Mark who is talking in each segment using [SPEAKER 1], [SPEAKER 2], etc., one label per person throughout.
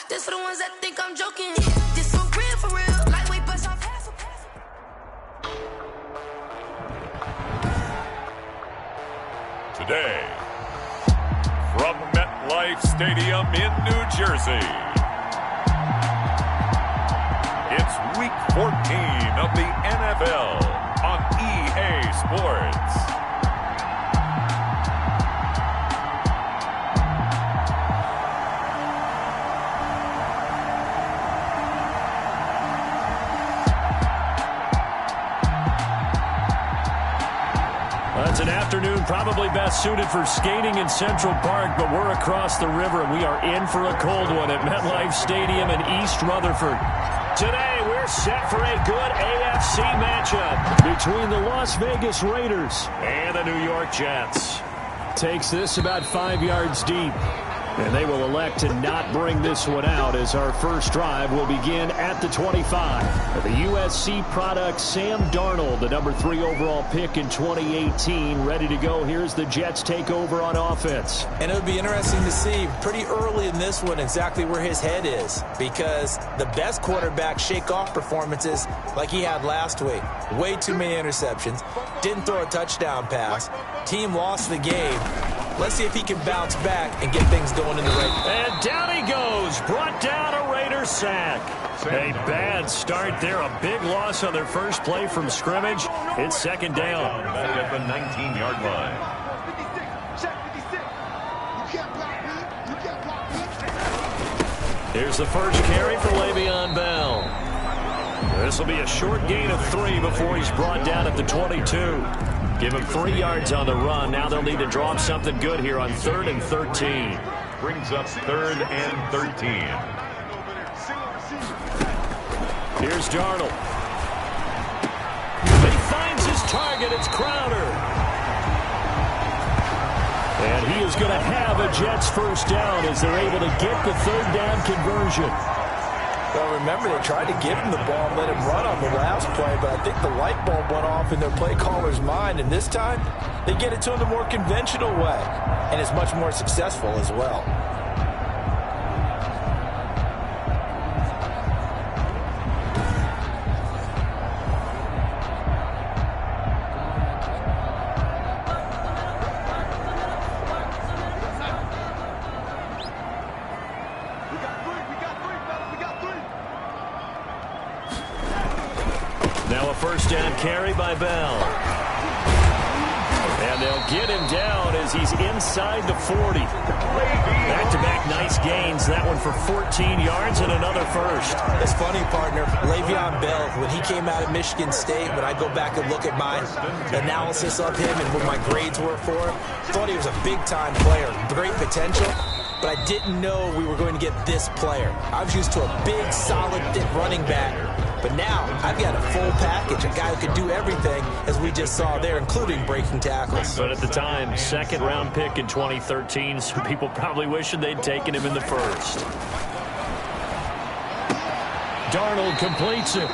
[SPEAKER 1] This for the ones that think I'm joking. This for real. Lightweight bust off half a pass.
[SPEAKER 2] Today, from MetLife Stadium in New Jersey, it's Week 14 of the NFL on EA Sports.
[SPEAKER 3] It's an afternoon probably best suited for skating in Central Park, but we're across the river and we are in for a cold one at MetLife Stadium in East Rutherford. Today we're set for a good AFC matchup between the Las Vegas Raiders and the New York Jets. Takes this about 5 yards deep. And they will elect to not bring this one out as our first drive will begin at the 25. The USC product, Sam Darnold, the number 3 overall pick in 2018, ready to go. Here's the Jets take over on offense.
[SPEAKER 4] And it would be interesting to see pretty early in this one exactly where his head is, because the best quarterback shake-off performances like he had last week. Way too many interceptions. Didn't throw a touchdown pass. Team lost the game. Let's see if he can bounce back and get things going in the right.
[SPEAKER 3] And down he goes. Brought down a Raiders sack. A bad start there. A big loss on their first play from scrimmage. It's second down.
[SPEAKER 2] Back at the 19-yard line.
[SPEAKER 3] Here's the first carry for Le'Veon Bell. This will be a short gain of 3 before he's brought down at the 22. Give him 3 yards on the run. Now they'll need to draw up something good here on 3rd and 13.
[SPEAKER 2] Brings up 3rd and 13.
[SPEAKER 3] Here's Darnold. He finds his target. It's Crowder. And he is going to have a Jets first down as they're able to get the 3rd down conversion.
[SPEAKER 4] Well, remember, they tried to give him the ball and let him run on the last play, but I think the light bulb went off in their play caller's mind, and this time they get it to him the more conventional way, and it's much more successful as well.
[SPEAKER 3] Now a first down carry by Bell. And they'll get him down as he's inside the 40. Back-to-back nice gains. That one for 14 yards and another first.
[SPEAKER 4] It's funny, partner. Le'Veon Bell, when he came out of Michigan State, when I go back and look at my analysis of him and what my grades were for him, thought he was a big-time player, great potential. But I didn't know we were going to get this player. I was used to a big, solid, thick running back. But now, I've got a full package, a guy who can do everything, as we just saw there, including breaking tackles.
[SPEAKER 3] But at the time, second-round pick in 2013, some people probably wishing they'd taken him in the first. Darnold completes it.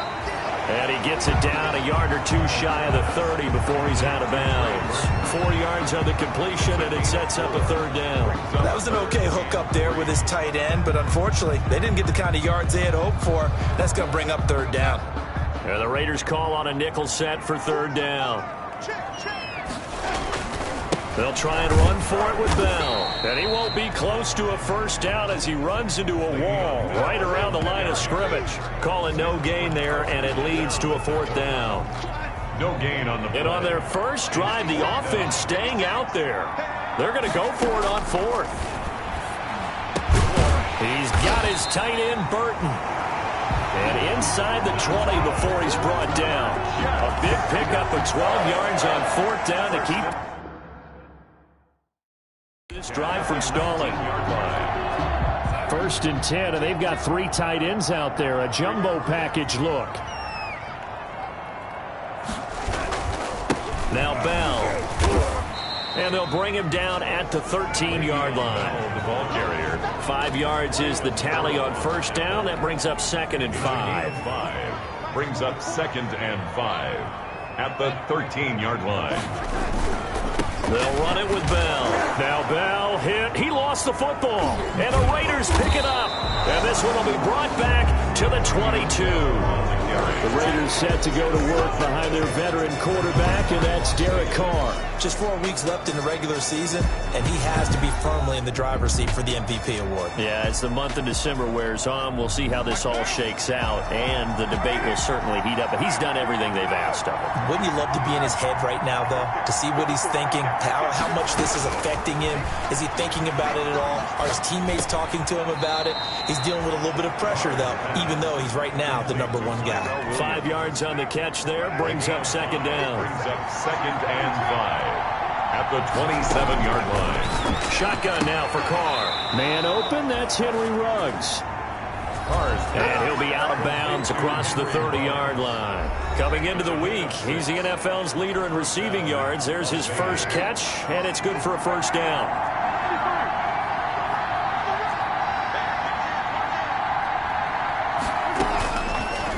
[SPEAKER 3] And he gets it down a yard or 2 shy of the 30 before he's out of bounds. 4 yards on the completion, and it sets up a 3rd down.
[SPEAKER 4] That was an okay hook up there with his tight end, but unfortunately, they didn't get the kind of yards they had hoped for. That's going to bring up 3rd down.
[SPEAKER 3] And the Raiders call on a nickel set for 3rd down. They'll try and run for it with Bell. And he won't be close to a first down as he runs into a wall right around the line of scrimmage. Calling no gain there, and it leads to a 4th down.
[SPEAKER 2] No gain on the play.
[SPEAKER 3] And on their first drive, the offense staying out there. They're going to go for it on 4th. He's got his tight end, Burton. And inside the 20 before he's brought down. A big pickup of 12 yards on 4th down to keep this drive from stalling. 1st and 10, and they've got 3 tight ends out there. A jumbo package look. Now Bell. And they'll bring him down at the 13-yard line.
[SPEAKER 2] The ball carrier.
[SPEAKER 3] 5 yards is the tally on first down. That brings up 2nd and 5.
[SPEAKER 2] Brings up 2nd and 5 at the 13-yard line.
[SPEAKER 3] They'll run it with Bell. Now Bell hit. He lost gets the football, and the Raiders pick it up. And this one will be brought back to the 22. The Raiders set to go to work behind their veteran quarterback, and that's Derek Carr.
[SPEAKER 4] Just 4 weeks left in the regular season, and he has to be firmly in the driver's seat for the MVP award.
[SPEAKER 3] Yeah, as the month of December wears on, we'll see how this all shakes out, and the debate will certainly heat up. But he's done everything they've asked of him.
[SPEAKER 4] Wouldn't you love to be in his head right now, though, to see what he's thinking, how much this is affecting him? Is he thinking about it at all? Are his teammates talking to him about it? He's dealing with a little bit of pressure, though, even though he's right now the #1 guy.
[SPEAKER 3] 5 yards on the catch there, brings up second down.
[SPEAKER 2] Brings up 2nd and 5 at the 27-yard line.
[SPEAKER 3] Shotgun now for Carr. Man open, that's Henry Ruggs. And he'll be out of bounds across the 30-yard line. Coming into the week, he's the NFL's leader in receiving yards. There's his first catch, and it's good for a first down.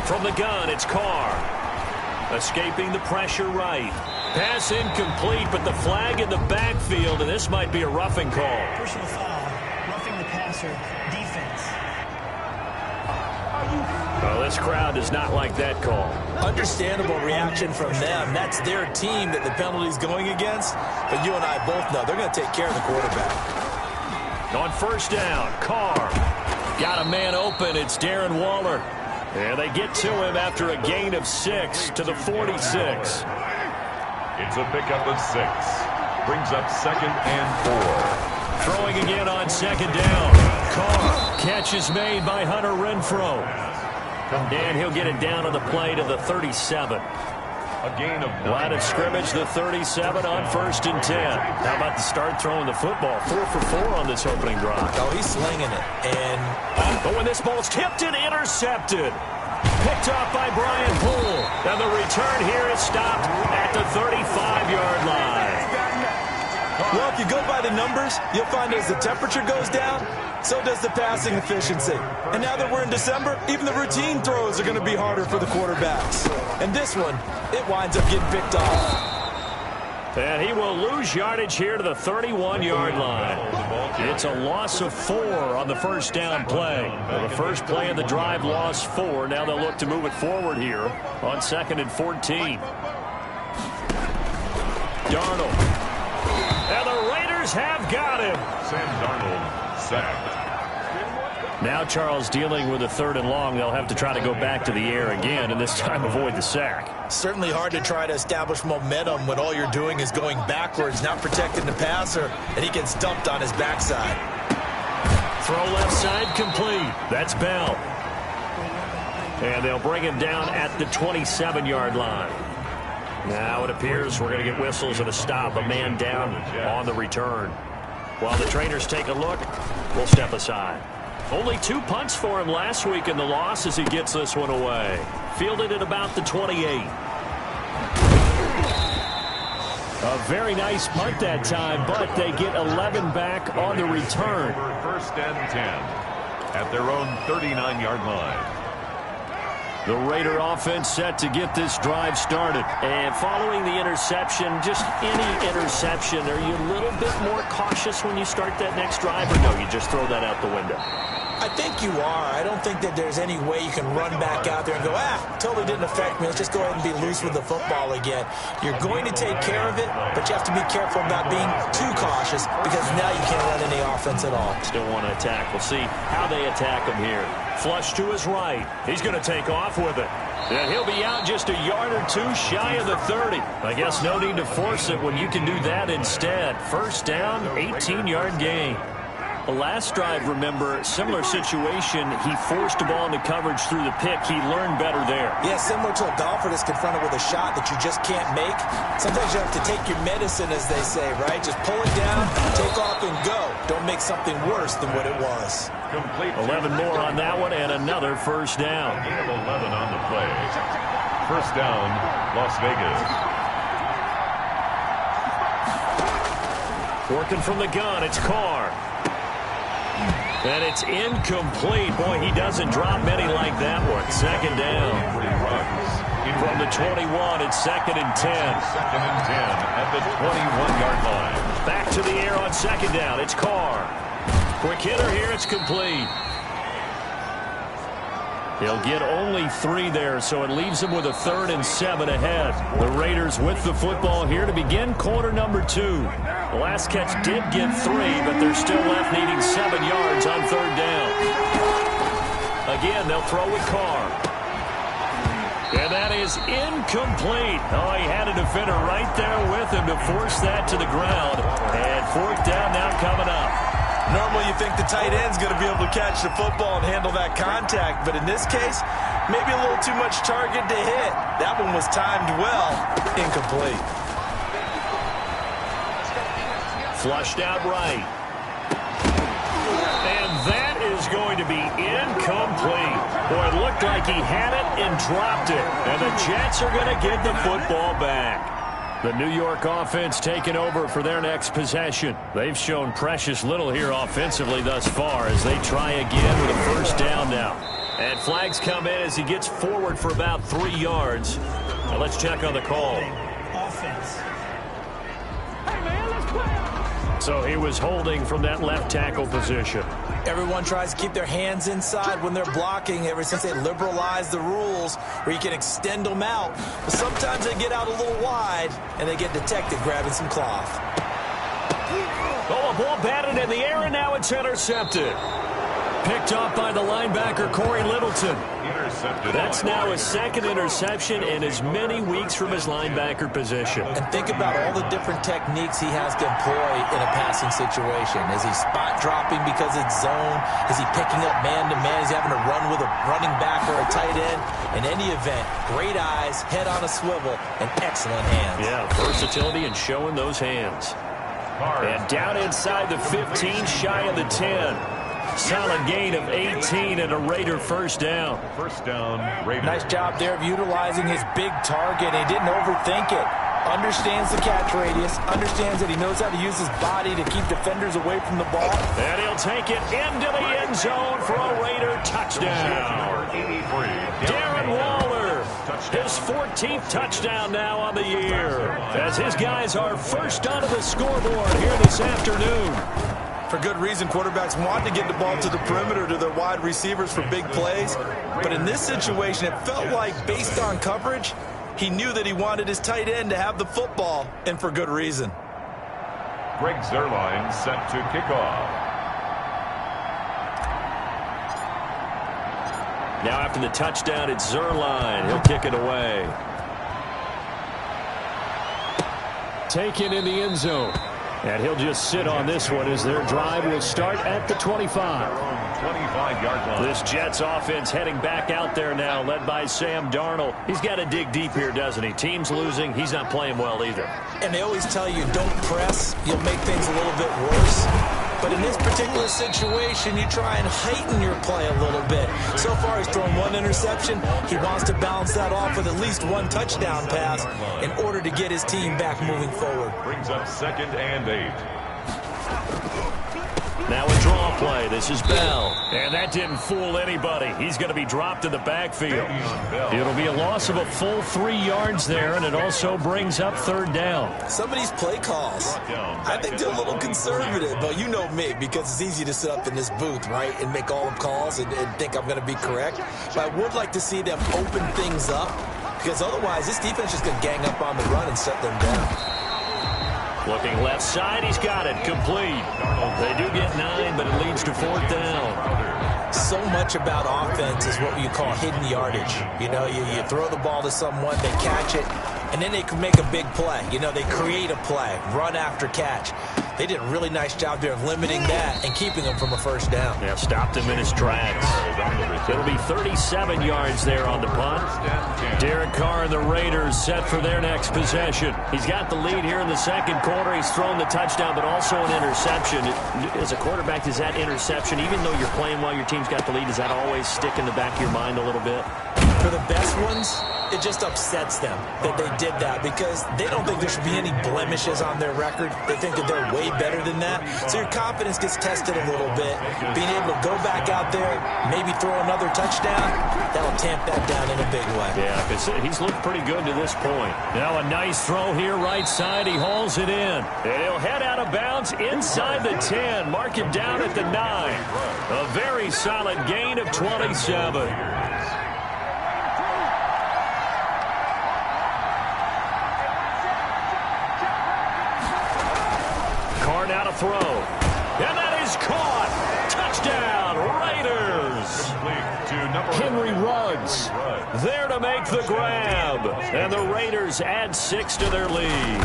[SPEAKER 3] From the gun, it's Carr. Escaping the pressure right. Pass incomplete, but the flag in the backfield, and this might be a roughing call.
[SPEAKER 5] Personal foul, roughing the passer, defense.
[SPEAKER 3] Well, this crowd does not like that call.
[SPEAKER 4] Understandable reaction from them. That's their team that the penalty's going against. But you and I both know they're going to take care of the quarterback.
[SPEAKER 3] On first down, Carr. Got a man open. It's Darren Waller. And they get to him after a gain of 6 to the 46.
[SPEAKER 2] It's a pickup of 6. Brings up 2nd and 4.
[SPEAKER 3] Throwing again on second down. Carr. Catch is made by Hunter Renfrow. And he'll get it down on the play to the 37.
[SPEAKER 2] A gain of 9.
[SPEAKER 3] Line of scrimmage, the 37 on 1st and 10. How about the start throwing the football? 4 for 4 on this opening drive.
[SPEAKER 4] Oh, he's slinging it.
[SPEAKER 3] But when this ball's tipped and intercepted. Picked up by Brian Poole. And the return here is stopped at the 35-yard line.
[SPEAKER 4] Well, if you go by the numbers, you'll find as the temperature goes down, so does the passing efficiency. And now that we're in December, even the routine throws are going to be harder for the quarterbacks. And this one, it winds up getting picked off.
[SPEAKER 3] And he will lose yardage here to the 31-yard line. It's a loss of 4 on the first down play. Well, the first play of the drive lost 4. Now they'll look to move it forward here on 2nd and 14. Darnold. And the Raiders have got him.
[SPEAKER 2] Sam Darnold sacked.
[SPEAKER 3] Now Charles dealing with a 3rd and long. They'll have to try to go back to the air again, and this time avoid the sack.
[SPEAKER 4] Certainly hard to try to establish momentum when all you're doing is going backwards, not protecting the passer, and he gets dumped on his backside.
[SPEAKER 3] Throw left side complete. That's Bell. And they'll bring him down at the 27-yard line. Now it appears we're going to get whistles and a stop. A man down on the return. While the trainers take a look, we'll step aside. Only 2 punts for him last week in the loss as he gets this one away. Fielded at about the 28. A very nice punt that time, but they get 11 back on the return.
[SPEAKER 2] 1st and 10 at their own 39-yard line.
[SPEAKER 3] The Raider offense set to get this drive started. And following the interception, just any interception, are you a little bit more cautious when you start that next drive, or no, you just throw that out the window?
[SPEAKER 4] I think you are. I don't think that there's any way you can run back out there and go, totally didn't affect me. Let's just go ahead and be loose with the football again. You're going to take care of it, but you have to be careful about being too cautious because now you can't run any offense at all.
[SPEAKER 3] Still want to attack. We'll see how they attack him here. Flush to his right. He's going to take off with it. And he'll be out just a yard or 2 shy of the 30. I guess no need to force it when you can do that instead. First down, 18-yard gain. The last drive, remember, similar situation. He forced the ball into coverage through the pick. He learned better there.
[SPEAKER 4] Yeah, similar to a golfer that's confronted with a shot that you just can't make. Sometimes you have to take your medicine, as they say, right? Just pull it down, take off, and go. Don't make something worse than what it was.
[SPEAKER 2] Complete.
[SPEAKER 3] 11 more on that one, and another first down.
[SPEAKER 2] Gain of 11 on the play. First down, Las Vegas.
[SPEAKER 3] Working from the gun, it's Carr. And it's incomplete. Boy, he doesn't drop many like that one. Second down. From the 21, it's 2nd and 10.
[SPEAKER 2] 2nd and 10 at the 21-yard line.
[SPEAKER 3] Back to the air on second down. It's Carr. Quick hitter here. It's complete. He'll get only 3 there, so it leaves him with a 3rd and 7 ahead. The Raiders with the football here to begin quarter number 2. The last catch did get 3, but they're still left needing 7 yards on 3rd down. Again, they'll throw with Carr. And that is incomplete. Oh, he had a defender right there with him to force that to the ground. And 4th down now coming up.
[SPEAKER 4] Normally you think the tight end's going to be able to catch the football and handle that contact, but in this case, maybe a little too much target to hit. That one was timed well. Incomplete.
[SPEAKER 3] Flushed out right. And that is going to be incomplete. Boy, it looked like he had it and dropped it. And the Jets are going to get the football back. The New York offense taking over for their next possession. They've shown precious little here offensively thus far as they try again with a 1st down now. And flags come in as he gets forward for about 3 yards. Now let's check on the call.
[SPEAKER 5] Offense.
[SPEAKER 3] So he was holding from that left tackle position.
[SPEAKER 4] Everyone tries to keep their hands inside when they're blocking ever since they liberalized the rules where you can extend them out. But sometimes they get out a little wide and they get detected grabbing some cloth.
[SPEAKER 3] Oh, a ball batted in the air and now it's intercepted. Picked off by the linebacker, Corey Littleton. That's now his 2nd interception in as many weeks from his linebacker position.
[SPEAKER 4] And think about all the different techniques he has to employ in a passing situation. Is he spot dropping because it's zone? Is he picking up man-to-man? Is he having to run with a running back or a tight end? In any event, great eyes, head on a swivel, and excellent hands.
[SPEAKER 3] Yeah, versatility and showing those hands. And down inside the 15, shy of the 10. Solid gain of 18 and a Raider 1st down.
[SPEAKER 2] 1st down, Raiders.
[SPEAKER 4] Nice job there of utilizing his big target. He didn't overthink it. Understands the catch radius. Understands that he knows how to use his body to keep defenders away from the ball.
[SPEAKER 3] And he'll take it into the end zone for a Raider touchdown. Darren Waller, his 14th touchdown now on the year. As his guys are first onto the scoreboard here this afternoon.
[SPEAKER 4] For good reason, quarterbacks want to get the ball to the perimeter to their wide receivers for big plays. But in this situation, it felt like, based on coverage, he knew that he wanted his tight end to have the football, and for good reason.
[SPEAKER 2] Greg Zuerlein set to kickoff.
[SPEAKER 3] Now after the touchdown, it's Zuerlein. He'll kick it away. Taken in the end zone. And he'll just sit on this one as their drive will start at the 25.
[SPEAKER 2] 25-yard line.
[SPEAKER 3] This Jets offense heading back out there now, led by Sam Darnold. He's got to dig deep here, doesn't he? Team's losing. He's not playing well either.
[SPEAKER 4] And they always tell you, don't press. You'll make things a little bit worse. But in this particular situation, you try and heighten your play a little bit. So far, he's thrown 1 interception. He wants to balance that off with at least 1 touchdown pass in order to get his team back moving forward.
[SPEAKER 2] Brings up 2nd and 8.
[SPEAKER 3] Now a draw play. This is Bell. And that didn't fool anybody. He's going to be dropped in the backfield. It'll be a loss of a full 3 yards there, and it also brings up 3rd down.
[SPEAKER 4] Some of these play calls, I think they're a little conservative. But you know me, because it's easy to sit up in this booth, right, and make all the calls and think I'm going to be correct. But I would like to see them open things up, because otherwise this defense is going to gang up on the run and shut them down.
[SPEAKER 3] Looking left side, he's got it. Complete. They do get 9, but it leads to 4th down.
[SPEAKER 4] So much about offense is what you call hidden yardage. You know, you throw the ball to someone, they catch it, and then they can make a big play. You know, they create a play, run after catch. They did a really nice job there of limiting that and keeping him from a 1st down.
[SPEAKER 3] Yeah, stopped him in his tracks. It'll be 37 yards there on the punt. Derek Carr and the Raiders set for their next possession. He's got the lead here in the 2nd quarter. He's thrown the touchdown, but also an interception. As a quarterback, does that interception, even though you're playing while your team's got the lead, does that always stick in the back of your mind a little bit?
[SPEAKER 4] For the best ones, it just upsets them that they did that because they don't think there should be any blemishes on their record. They think that they're way better than that. So your confidence gets tested a little bit. Being able to go back out there, maybe throw another touchdown, that'll tamp that down in a big way.
[SPEAKER 3] Yeah, because he's looked pretty good to this point. Now a nice throw here right side. He hauls it in. And he'll head out of bounds inside the 10. Mark it down at the 9. A very solid gain of 27. Now to throw. And that is caught. Touchdown, Raiders. Henry Ruggs there to make the grab. And the Raiders add 6 to their lead.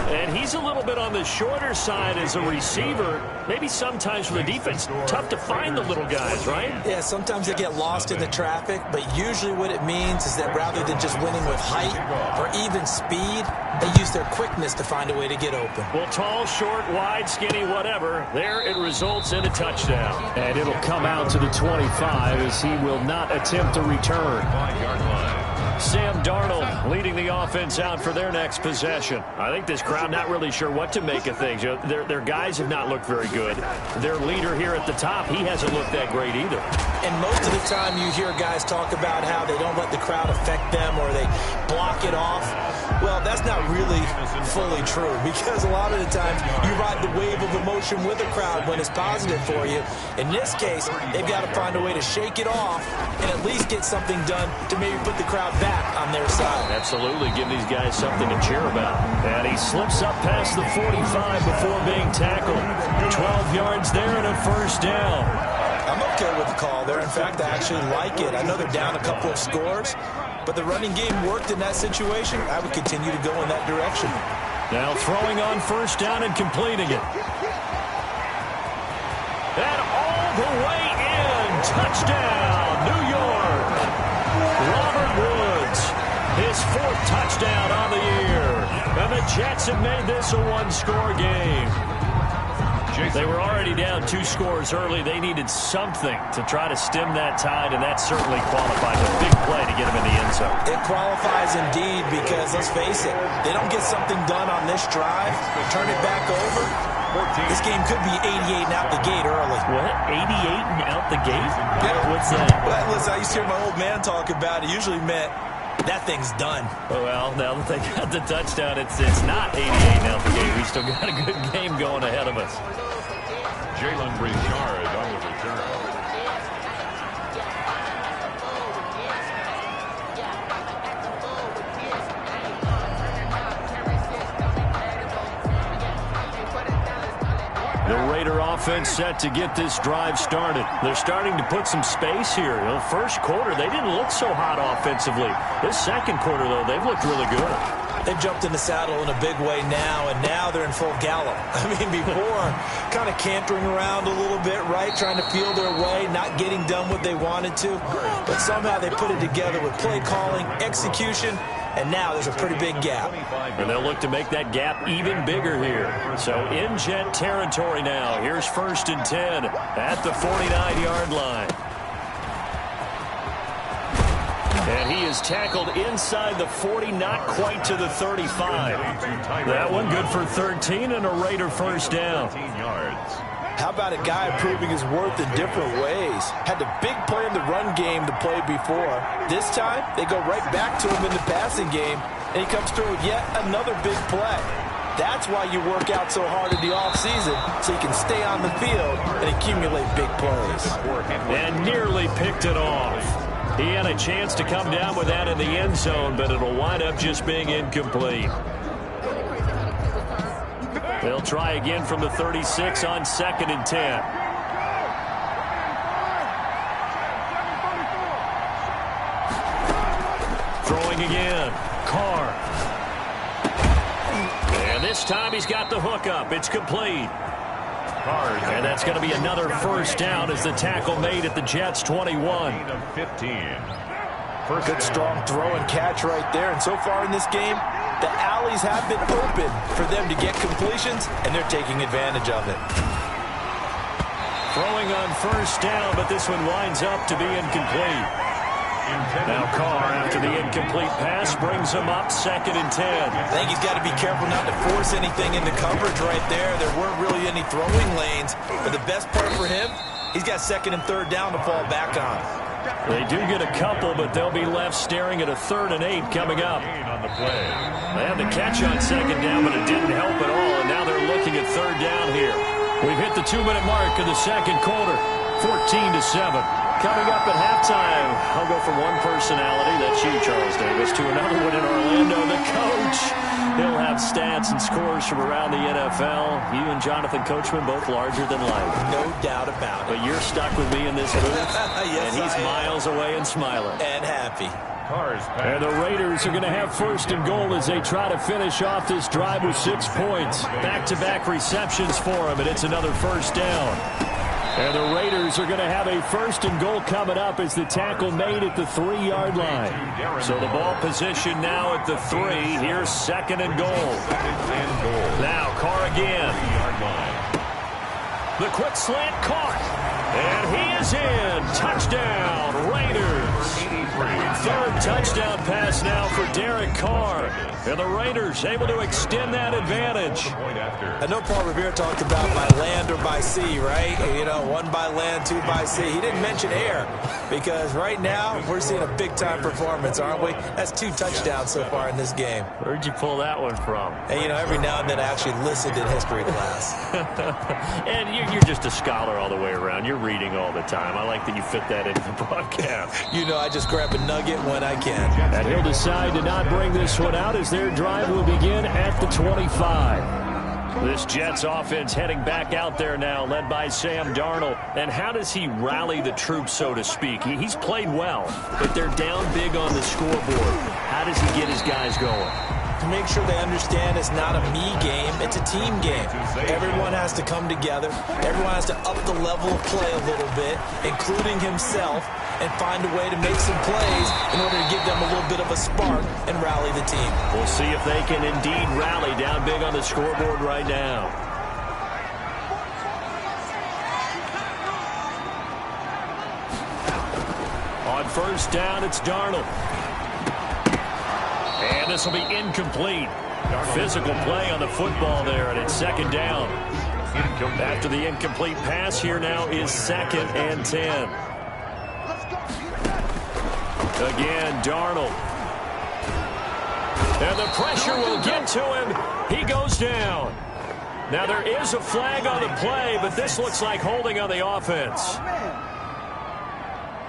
[SPEAKER 3] And he's a little bit on the shorter side as a receiver. Maybe sometimes for the defense, tough to find the little guys, right?
[SPEAKER 4] Yeah, sometimes they get lost in the traffic, but usually what it means is that rather than just winning with height or even speed, they use their quickness to find a way to get open.
[SPEAKER 3] Well, tall, short, wide, skinny, whatever, there it results in a touchdown. And it'll come out to the 25 as he will not attempt to return. Sam Darnold leading the offense out for their next possession. I think this crowd not really sure what to make of things. Their guys have not looked very good. Their leader here at the top, he hasn't looked that great either.
[SPEAKER 4] And most of the time you hear guys talk about how they don't let the crowd affect them or they block it off. Well, that's not really fully true because a lot of the times you ride the wave of emotion with a crowd when it's positive for you. In this case, they've got to find a way to shake it off and at least get something done to maybe put the crowd back on their side.
[SPEAKER 3] Absolutely. Give these guys something to cheer about. And he slips up past the 45 before being tackled. 12 yards there and a first down.
[SPEAKER 4] I'm okay with the call there. In fact, I actually like it. I know they're down a couple of scores, but the running game worked in that situation. I would continue to go in that direction.
[SPEAKER 3] Now throwing on first down and completing it. And all the way in. Touchdown, New York. Robert Woods, his 4th touchdown on the year. And the Jets have made this a one-score game. They were already down 2 scores early. They needed something to try to stem that tide, and that certainly qualifies. A big play to get them in the end zone.
[SPEAKER 4] It qualifies indeed because, let's face it, they don't get something done on this drive, turn it back over. This game could be 88 and out the gate early.
[SPEAKER 3] What? 88 and out the gate?
[SPEAKER 4] Yeah.
[SPEAKER 3] What's that?
[SPEAKER 4] Well, listen, I used to hear my old man talk about it. Usually meant that thing's done.
[SPEAKER 3] Well, now that they got the touchdown, it's not 88 and out the gate. We still got a good game going ahead of us.
[SPEAKER 2] Jalen Richard on the return.
[SPEAKER 3] The Raider offense set to get this drive started. They're starting to put some space here. The first quarter, they didn't look so hot offensively. This second quarter, though, they've looked really good.
[SPEAKER 4] They've jumped in the saddle in a big way now, and now they're in full gallop. I mean, before, kind of cantering around a little bit, right, trying to feel their way, not getting done what they wanted to. But somehow they put it together with play calling, execution, and now there's a pretty big gap.
[SPEAKER 3] And they'll look to make that gap even bigger here. So in Jet territory now. Here's 1st and 10 at the 49-yard line. And he is tackled inside the 40, not quite to the 35. That one good for 13 and a Raider first down.
[SPEAKER 6] How about a guy proving his worth in different ways? Had the big play in the run game to play before. This time, they go right back to him in the passing game, and he comes through with yet another big play. That's why you work out so hard in the offseason, so you can stay on the field and accumulate big plays.
[SPEAKER 3] And nearly picked it off. He had a chance to come down with that in the end zone, but it'll wind up just being incomplete. They'll try again from the 36 on 2nd and 10. Throwing again. Carr. And this time he's got the hook up. It's complete. And that's going to be another first down as the tackle made at the Jets' 21.
[SPEAKER 6] Good strong throw and catch right there. And so far in this game, the alleys have been open for them to get completions, and they're taking advantage of it.
[SPEAKER 3] Throwing on first down, but this one winds up to be incomplete. Now Carr, after the incomplete pass, brings him up 2nd and 10.
[SPEAKER 6] I think he's got to be careful not to force anything into coverage right there. There weren't really any throwing lanes. But the best part for him, he's got 2nd and 3rd down to fall back on.
[SPEAKER 3] They do get a couple, but they'll be left staring at a 3rd and 8 coming up.
[SPEAKER 2] On the play.
[SPEAKER 3] They had the catch on 2nd down, but it didn't help at all, and now they're looking at 3rd down here. We've hit the 2-minute mark of the 2nd quarter, 14-7. Coming up at halftime, I'll go from one personality, that's you, Charles Davis, to another one in Orlando, the coach. He'll have stats and scores from around the NFL. You and Jonathan Coachman, both larger than life.
[SPEAKER 6] No doubt about it.
[SPEAKER 3] But you're stuck with me in this booth,
[SPEAKER 6] yes,
[SPEAKER 3] and he's miles away and smiling.
[SPEAKER 6] And happy.
[SPEAKER 3] And the Raiders are going to have 1st and goal as they try to finish off this drive with 6 points. Back-to-back receptions for him, and it's another 1st down. And the Raiders are going to have a 1st and goal coming up as the tackle made at the 3-yard line. So the ball position now at the 3. Here's 2nd and goal. Now Carr again. The quick slant caught. And he is in. Touchdown, Raiders. 3rd touchdown pass now for Derek Carr. And the Raiders able to extend that advantage.
[SPEAKER 6] I know Paul Revere talked about by land or by sea, right? You know, 1 by land, 2 by sea. He didn't mention air because right now we're seeing a big-time performance, aren't we? That's 2 touchdowns so far in this game.
[SPEAKER 3] Where'd you pull that one from?
[SPEAKER 6] And, you know, every now and then I actually listened in history class.
[SPEAKER 3] And you're just a scholar all the way around. You're reading all the time. I like that you fit that into the broadcast.
[SPEAKER 6] You know, I just grab a nugget when I can.
[SPEAKER 3] And he'll decide to not bring this one out as their drive will begin at the 25. This Jets offense heading back out there now, led by Sam Darnold. And how does he rally the troops, so to speak? He's played well, but they're down big on the scoreboard. How does he get his guys going?
[SPEAKER 6] To make sure they understand it's not a me game, it's a team game. Everyone has to come together. Everyone has to up the level of play a little bit, including himself, and find a way to make some plays in order to give them a little bit of a spark and rally the team.
[SPEAKER 3] We'll see if they can indeed rally down big on the scoreboard right now. On 1st down, it's Darnold. And this will be incomplete. Physical play on the football there, and it's 2nd down. After the incomplete pass, here now is 2nd and 10. Again, Darnold. And the pressure will get to him. He goes down. Now there is a flag on the play, but this looks like holding on the offense.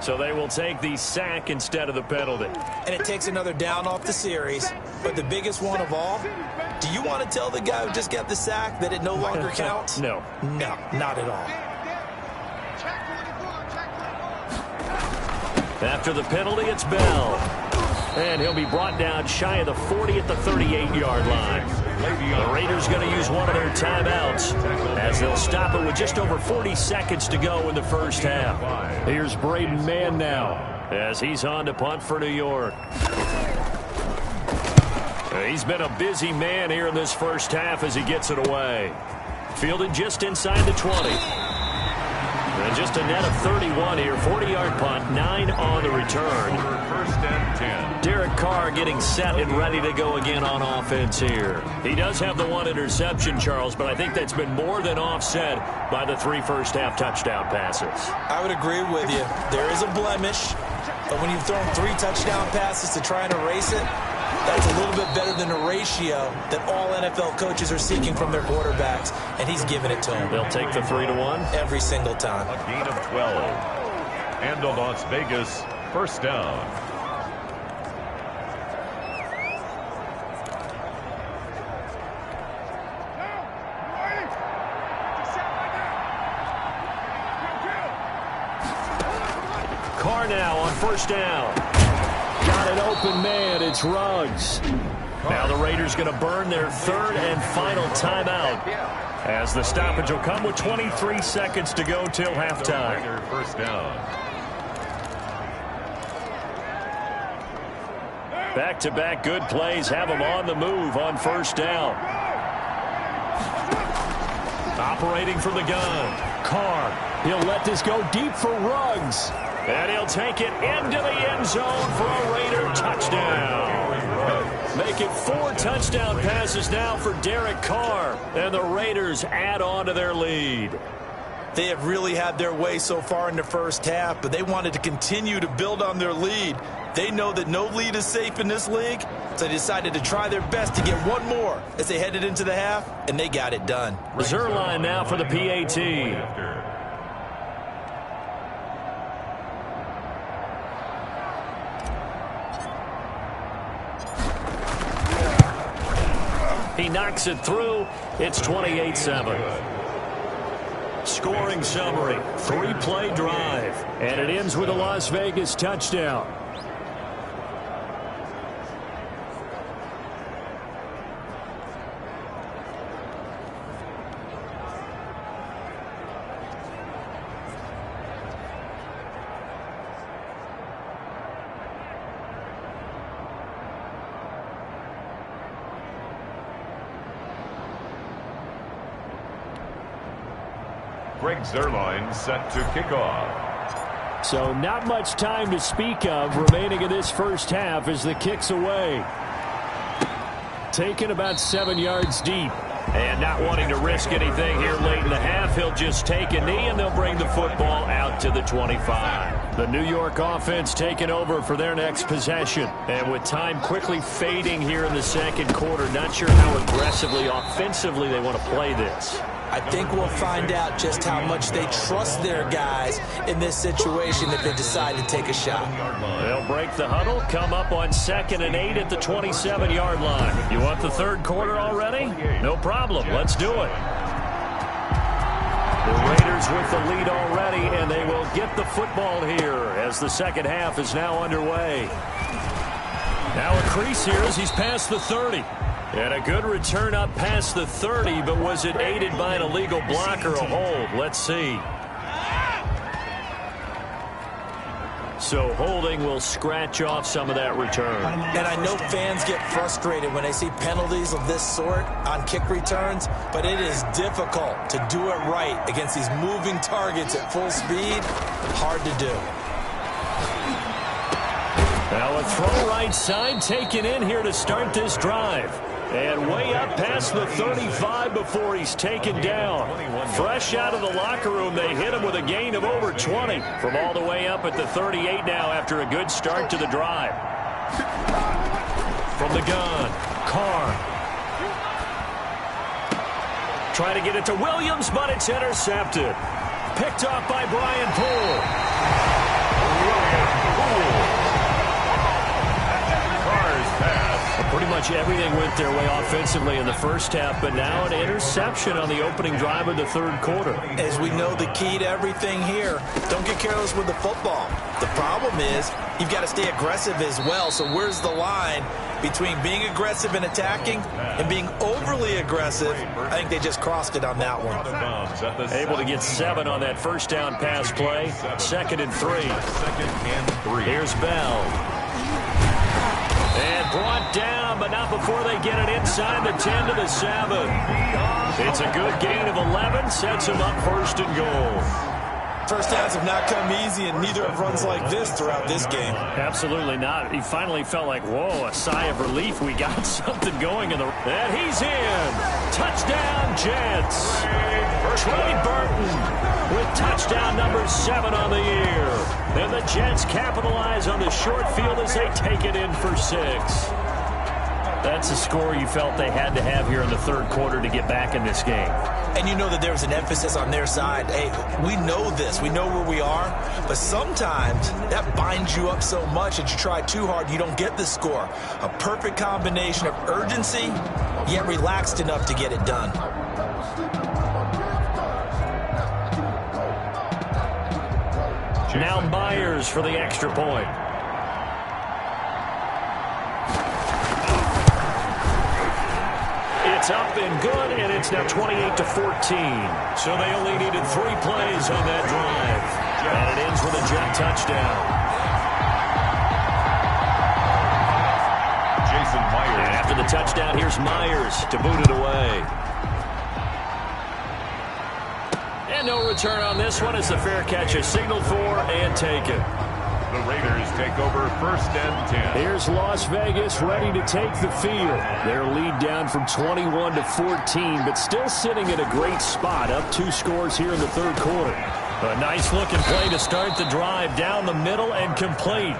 [SPEAKER 3] So they will take the sack instead of the penalty.
[SPEAKER 6] And it takes another down off the series. But the biggest one of all, do you want to tell the guy who just got the sack that it no longer counts?
[SPEAKER 3] No.
[SPEAKER 6] No, not at all.
[SPEAKER 3] After the penalty, it's Bell. And he'll be brought down shy of the 40 at the 38-yard line. The Raiders going to use one of their timeouts as they'll stop it with just over 40 seconds to go in the 1st half. Here's Braden Mann now as he's on to punt for New York. He's been a busy man here in this 1st half as he gets it away. Fielded just inside the 20. And just a net of 31 here. 40-yard punt, 9 on the return.
[SPEAKER 2] 1st and 10.
[SPEAKER 3] Derek Carr getting set and ready to go again on offense here. He does have the 1 interception, Charles, but I think that's been more than offset by the 3 first-half touchdown passes.
[SPEAKER 6] I would agree with you. There is a blemish, but when you've thrown 3 touchdown passes to try and erase it, that's a little bit better than a ratio that all NFL coaches are seeking from their quarterbacks, and he's giving it to them.
[SPEAKER 3] They'll take the 3-1
[SPEAKER 6] every single time.
[SPEAKER 2] A gain of 12. And a Las Vegas 1st down.
[SPEAKER 3] Carr now on 1st down. Got an open man. It's Ruggs. Now the Raiders going to burn their 3rd and final timeout as the stoppage will come with 23 seconds to go till halftime.
[SPEAKER 2] 1st down.
[SPEAKER 3] Back-to-back good plays have them on the move on 1st down. Operating from the gun. Carr He'll let this go deep for Ruggs. And he'll take it into the end zone for a Raider touchdown. Make it 4 touchdown passes now for Derek Carr. And the Raiders add on to their lead.
[SPEAKER 6] They have really had their way so far in the first half, but they wanted to continue to build on their lead. They know that no lead is safe in this league, so they decided to try their best to get one more as they headed into the half, and they got it done.
[SPEAKER 3] Zuerlein now for the PAT. He knocks it through. It's 28-7. Scoring summary, 3-play drive. And it ends with a Las Vegas touchdown.
[SPEAKER 2] Greg Zuerlein set to kick off.
[SPEAKER 3] So not much time to speak of remaining in this first half as the kick's away. Taken about 7 yards deep. And not wanting to risk anything here late in the half, he'll just take a knee and they'll bring the football out to the 25. The New York offense taking over for their next possession. And with time quickly fading here in the second quarter, not sure how aggressively, offensively they want to play this.
[SPEAKER 4] I think we'll find out just how much they trust their guys in this situation if they decide to take a shot.
[SPEAKER 3] They'll break the huddle, come up on 2nd and 8 at the 27-yard line. You want the third quarter already? No problem. Let's do it. The Raiders with the lead already, and they will get the football here as the second half is now underway. Now a crease here as he's past the 30. And a good return up past the 30, but was it aided by an illegal block or a hold? Let's see. So holding will scratch off some of that return.
[SPEAKER 4] And I know fans get frustrated when they see penalties of this sort on kick returns, but it is difficult to do it right against these moving targets at full speed. Hard to do.
[SPEAKER 3] Now a throw right side taken in here to start this drive. And way up past the 35 before he's taken down. Fresh out of the locker room, they hit him with a gain of over 20 from all the way up at the 38 now after a good start to the drive. From the gun, Carr. Try to get it to Williams, but it's intercepted. Picked off by Brian Poole. Pretty much everything went their way offensively in the first half, but now an interception on the opening drive of the third quarter.
[SPEAKER 6] As we know, the key to everything here, don't get careless with the football. The problem is you've got to stay aggressive as well. So where's the line between being aggressive and attacking and being overly aggressive? I think they just crossed it on that one.
[SPEAKER 3] Able to get 7 on that first down pass play. 2nd and 3. Here's Bell. And brought down, but not before they get it inside the 10 to the 7. It's a good gain of 11, sets him up 1st and goal.
[SPEAKER 6] First downs have not come easy, and neither have runs like this throughout this game.
[SPEAKER 3] Absolutely not. He finally felt like, whoa, a sigh of relief. We got something going in the... And he's in. Touchdown, Jets. Trey Burton with touchdown number 7 on the year. And the Jets capitalize on the short field as they take it in for 6. That's a score you felt they had to have here in the third quarter to get back in this game.
[SPEAKER 6] And you know that there was an emphasis on their side. Hey, we know this. We know where we are. But sometimes that binds you up so much that you try too hard, you don't get the score. A perfect combination of urgency, yet relaxed enough to get it done.
[SPEAKER 3] Now Myers for the extra point. It's up and good, and it's now 28-14. So they only needed 3 plays on that drive. And it ends with a Jet touchdown.
[SPEAKER 2] Jason Myers.
[SPEAKER 3] And after the touchdown, here's Myers to boot it away. And no return on this one as the fair catch is signaled for and taken.
[SPEAKER 2] The Raiders take over 1st and 10.
[SPEAKER 3] Here's Las Vegas ready to take the field. Their lead down from 21 to 14, but still sitting at a great spot, up 2 scores here in the 3rd quarter. A nice-looking play to start the drive down the middle and complete.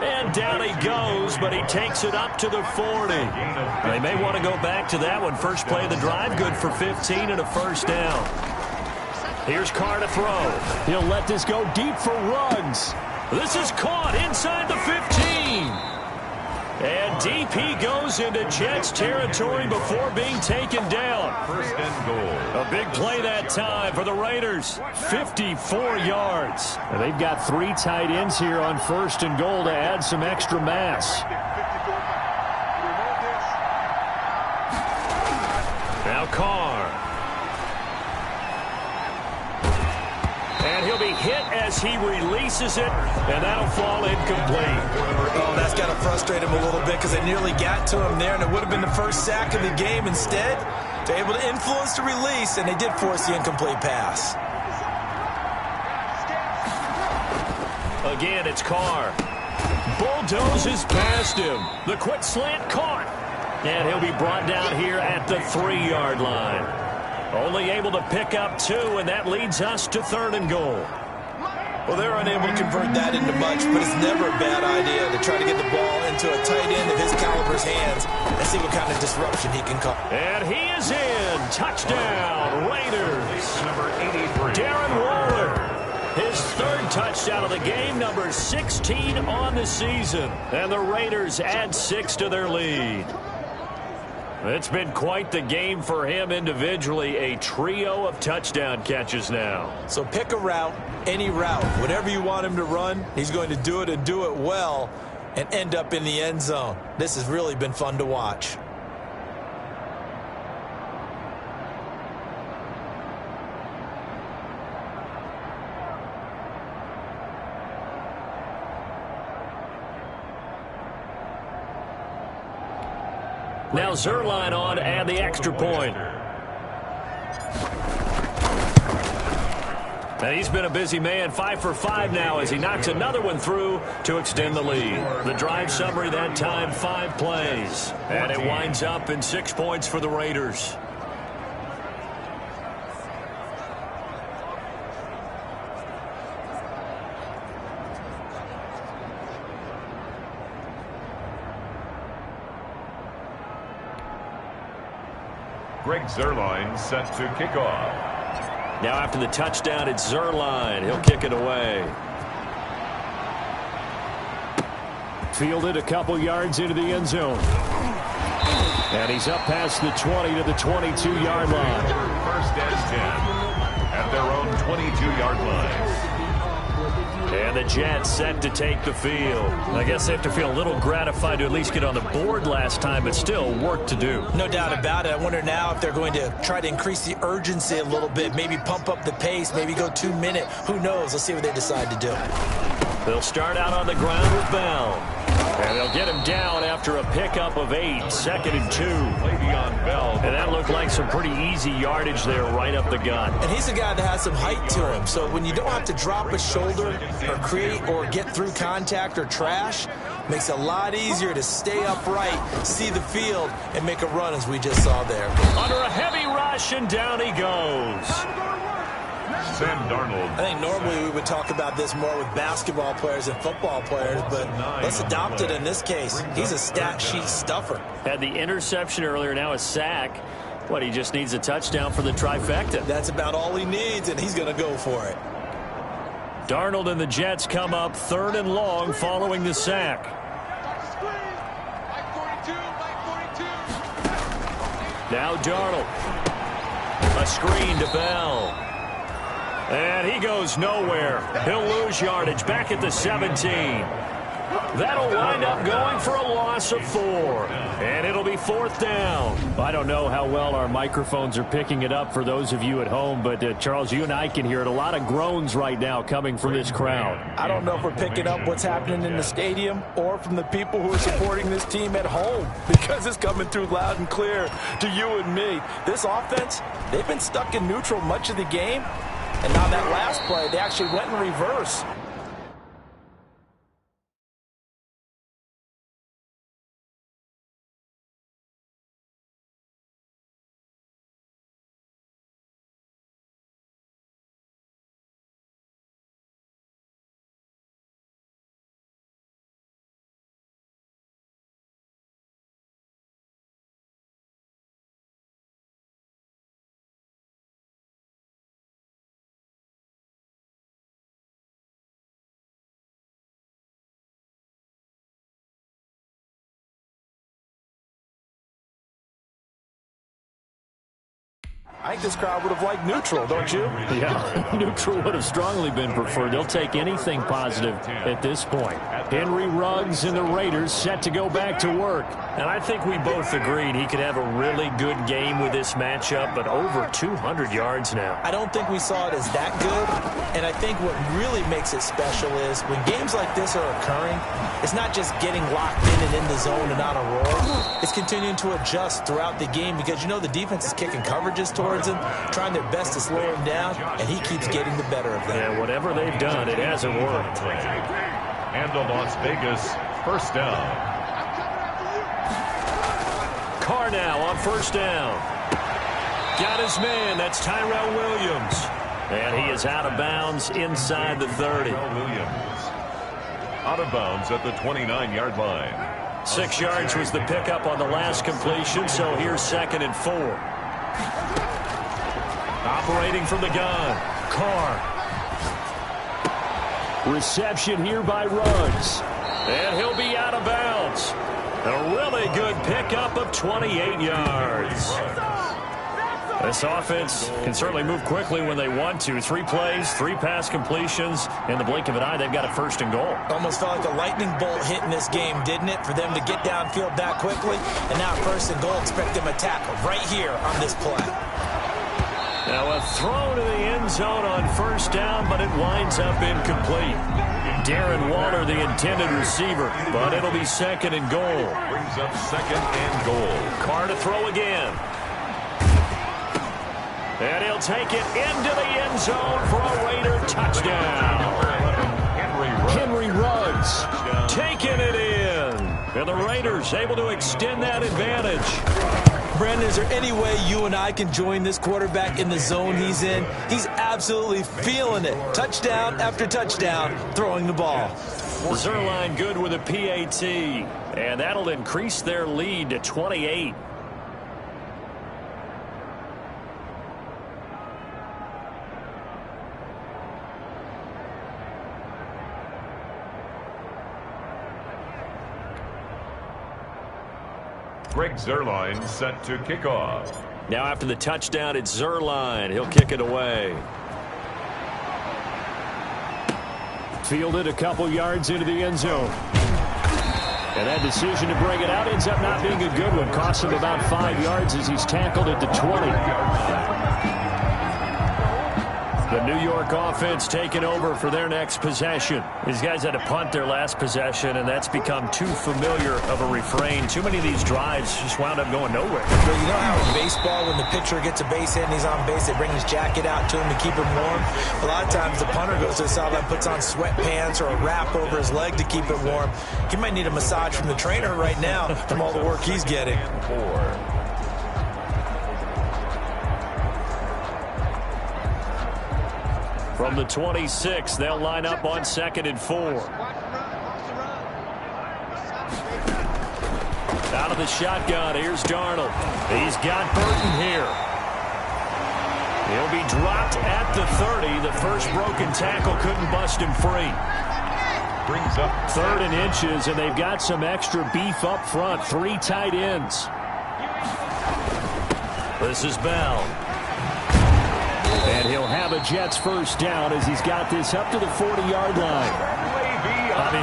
[SPEAKER 3] And down he goes, but he takes it up to the 40. They may want to go back to that one. First play of the drive, good for 15 and a 1st down. Here's Carr to throw. He'll let this go deep for Ruggs. This is caught inside the 15. And deep he goes into Jets territory before being taken down.
[SPEAKER 2] 1st and goal.
[SPEAKER 3] A big play that time for the Raiders. 54 yards. And they've got 3 tight ends here on 1st and goal to add some extra mass. Now Carr. And he'll be hit as he releases it, and that'll fall incomplete.
[SPEAKER 6] Oh, that's got to frustrate him a little bit because they nearly got to him there, and it would have been the first sack of the game. Instead, they're able to influence the release, and they did force the incomplete pass.
[SPEAKER 3] Again, it's Carr. Bulldozes past him. The quick slant caught. And he'll be brought down here at the 3-yard line. Only able to pick up 2, and that leads us to 3rd and goal.
[SPEAKER 6] Well, they're unable to convert that into much, but it's never a bad idea to try to get the ball into a tight end of his caliber's hands and see what kind of disruption he can cause.
[SPEAKER 3] And he is in. Touchdown, Raiders.
[SPEAKER 2] Number 83.
[SPEAKER 3] Darren Waller. His 3rd touchdown of the game, number 16 on the season. And the Raiders add 6 to their lead. It's been quite the game for him individually. A trio of touchdown catches now.
[SPEAKER 6] So pick a route, any route. Whatever you want him to run, he's going to do it and do it well and end up in the end zone. This has really been fun to watch.
[SPEAKER 3] Now Zuerlein on and the extra point. And he's been a busy man, 5 for 5 now as he knocks another one through to extend the lead. The drive summary that time, 5 plays. And it winds up in 6 points for the Raiders.
[SPEAKER 2] Greg Zuerlein set to kick off.
[SPEAKER 3] Now after the touchdown, it's Zuerlein. He'll kick it away. Fielded a couple yards into the end zone. And he's up past the 20 to the 22-yard line.
[SPEAKER 2] 1st and 10 at their own 22-yard line.
[SPEAKER 3] And the Jets set to take the field. I guess they have to feel a little gratified to at least get on the board last time, but still work to do.
[SPEAKER 6] No doubt about it. I wonder now if they're going to try to increase the urgency a little bit, maybe pump up the pace, maybe go 2-minute. Who knows? Let's see what they decide to do.
[SPEAKER 3] They'll start out on the ground with Bell. And they'll get him down after a pickup of 8, 2nd and 2.
[SPEAKER 2] Le'Veon Bell.
[SPEAKER 3] And that looked like some pretty easy yardage there right up the gut.
[SPEAKER 6] And he's a guy that has some height to him. So when you don't have to drop a shoulder or create or get through contact or trash, makes it a lot easier to stay upright, see the field, and make a run as we just saw there.
[SPEAKER 3] Under a heavy rush, and down he goes.
[SPEAKER 2] Sam Darnold.
[SPEAKER 6] I think normally we would talk about this more with basketball players and football players, but let's adopt it in this case. He's a stat sheet stuffer.
[SPEAKER 3] Had the interception earlier, now a sack. What, he just needs a touchdown for the trifecta.
[SPEAKER 6] That's about all he needs, and he's going to go for it.
[SPEAKER 3] Darnold and the Jets come up 3rd and long following the sack. Now Darnold. A screen to Bell. And he goes nowhere. He'll lose yardage back at the 17. That'll wind up going for a loss of 4. And it'll be 4th down. I don't know how well our microphones are picking it up for those of you at home, but Charles, you and I can hear it. A lot of groans right now coming from this crowd.
[SPEAKER 6] I don't know if we're picking up what's happening in the stadium or from the people who are supporting this team at home, because it's coming through loud and clear to you and me. This offense, they've been stuck in neutral much of the game. And on that last play, they actually went in reverse. I think this crowd would have liked neutral, don't you?
[SPEAKER 3] Yeah, neutral would have strongly been preferred. They'll take anything positive at this point. Henry Ruggs and the Raiders set to go back to work. And I think we both agreed he could have a really good game with this matchup, but over 200 yards now.
[SPEAKER 6] I don't think we saw it as that good, and I think what really makes it special is when games like this are occurring, it's not just getting locked in and in the zone and on a roll. It's continuing to adjust throughout the game because you know the defense is kicking coverages towards him, trying their best to slow him down, and he keeps getting the better of them.
[SPEAKER 3] Yeah, whatever they've done, it hasn't worked.
[SPEAKER 2] And the Las Vegas first down.
[SPEAKER 3] Carr now on first down. Got his man. That's Tyrell Williams. And he is out of bounds inside the 30.
[SPEAKER 2] Williams out of bounds at the 29-yard line.
[SPEAKER 3] 6 yards was the pickup on the last completion, so here's 2nd and 4. Operating from the gun, Carr. Reception here by Ruggs. And he'll be out of bounds. A really good pickup of 28 yards. This offense can certainly move quickly when they want to. 3 plays, 3 pass completions. In the blink of an eye, they've got a 1st and goal.
[SPEAKER 6] Almost felt like a lightning bolt hit in this game, didn't it? For them to get downfield that quickly. And now 1st and goal, expect them to tackle right here on this play.
[SPEAKER 3] Now a throw to the end zone on 1st down, but it winds up incomplete. Darren Waller, the intended receiver, but it'll be 2nd and goal.
[SPEAKER 2] Brings up 2nd and goal.
[SPEAKER 3] Carr to throw again. And he'll take it into the end zone for a Raider touchdown. Henry Ruggs taking it in. And the Raiders able to extend that advantage.
[SPEAKER 6] Brandon, is there any way you and I can join this quarterback in the zone he's in? He's absolutely feeling it. Touchdown after touchdown, throwing the ball.
[SPEAKER 3] Zuerlein good with a PAT. And that'll increase their lead to 28.
[SPEAKER 2] Greg Zuerlein set to kick off.
[SPEAKER 3] Now after the touchdown, it's Zuerlein. He'll kick it away. Fielded a couple yards into the end zone. And that decision to bring it out ends up not being a good one. Costs him about 5 yards as he's tackled at the 20. The New York offense taking over for their next possession. These guys had to punt their last possession, and that's become too familiar of a refrain. Too many of these drives just wound up going nowhere.
[SPEAKER 6] But you know how in baseball, when the pitcher gets a base hit and he's on base, they bring his jacket out to him to keep him warm? A lot of times the punter goes to the sideline, puts on sweatpants or a wrap over his leg to keep it warm. He might need a massage from the trainer right now from all the work he's getting.
[SPEAKER 2] 4.
[SPEAKER 3] From the 26, they'll line up on 2nd and 4. Out of the shotgun, here's Darnold. He's got Burton here. He'll be dropped at the 30. The first broken tackle couldn't bust him free.
[SPEAKER 2] Brings up
[SPEAKER 3] 3rd and inches, and they've got some extra beef up front. 3 tight ends. This is Bell. And he'll have a Jets 1st down as he's got this up to the 40-yard line.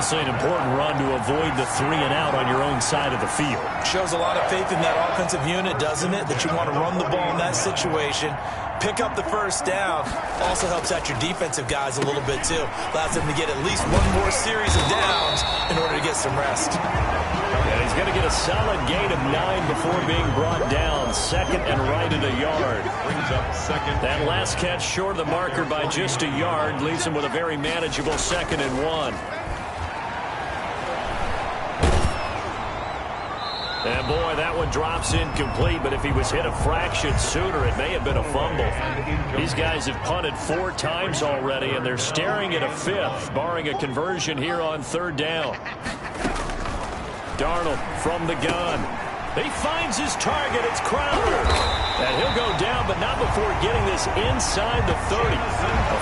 [SPEAKER 3] Obviously an important run to avoid the 3 and out on your own side of the field.
[SPEAKER 4] Shows a lot of faith in that offensive unit, doesn't it? That you want to run the ball in that situation. Pick up the first down. Also helps out your defensive guys a little bit, too. Allows them to get at least one more series of downs in order to get some rest.
[SPEAKER 3] And he's going to get a solid gain of 9 before being brought down. Second and right at a yard.
[SPEAKER 2] Brings up second.
[SPEAKER 3] That last catch short of the marker by just a yard leaves him with a very manageable 2nd and 1. And boy, that one drops incomplete, but if he was hit a fraction sooner, it may have been a fumble. These guys have punted 4 times already, and they're staring at a 5th, barring a conversion here on 3rd down. Darnold from the gun. He finds his target. It's Crowder. And he'll go down, but not before getting this inside the 30.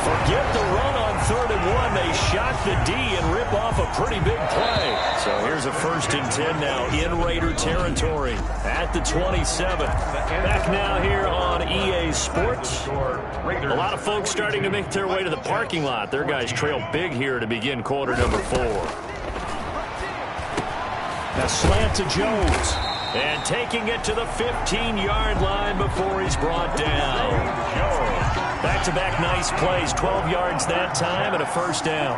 [SPEAKER 3] Forget the run on 3rd and 1. They shock the D and rip off a pretty big play. So here's a 1st and 10 now in Raider territory at the 27. Back now here on EA Sports. A lot of folks starting to make their way to the parking lot. Their guys trail big here to begin quarter number 4. A slant to Jones. And taking it to the 15-yard line before he's brought down. Back-to-back nice plays. 12 yards that time and a 1st down.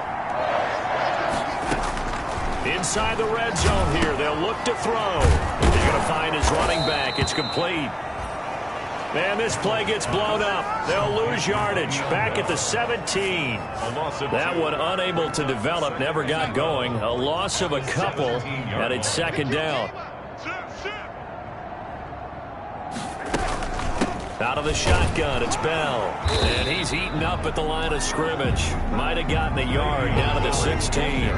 [SPEAKER 3] Inside the red zone here. They'll look to throw. They're going to find his running back. It's complete. And this play gets blown up. They'll lose yardage. Back at the 17. That one unable to develop. Never got going. A loss of a couple. And it's 2nd down. Out of the shotgun, it's Bell. And he's eaten up at the line of scrimmage. Might have gotten a yard down to the 16.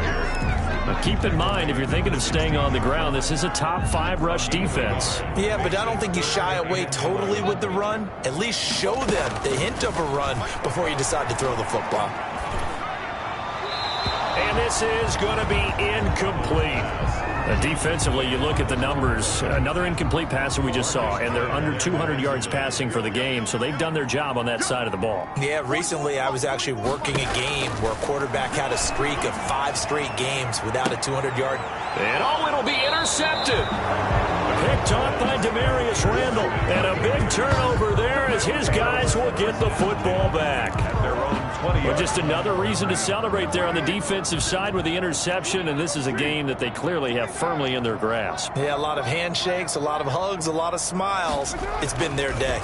[SPEAKER 3] But keep in mind, if you're thinking of staying on the ground, this is a top 5 rush defense.
[SPEAKER 4] Yeah, but I don't think you shy away totally with the run. At least show them the hint of a run before you decide to throw the football.
[SPEAKER 3] And this is going to be incomplete. Defensively, you look at the numbers. Another incomplete passer we just saw, and they're under 200 yards passing for the game, so they've done their job on that side of the ball.
[SPEAKER 4] Yeah, recently I was actually working a game where a quarterback had a streak of 5 straight games without a 200-yard.
[SPEAKER 3] And it'll be intercepted. Picked off by Demarius Randall. And a big turnover there as his guys will get the football back. But just another reason to celebrate there on the defensive side with the interception, and this is a game that they clearly have firmly in their grasp.
[SPEAKER 4] Yeah, a lot of handshakes, a lot of hugs, a lot of smiles. It's been their day.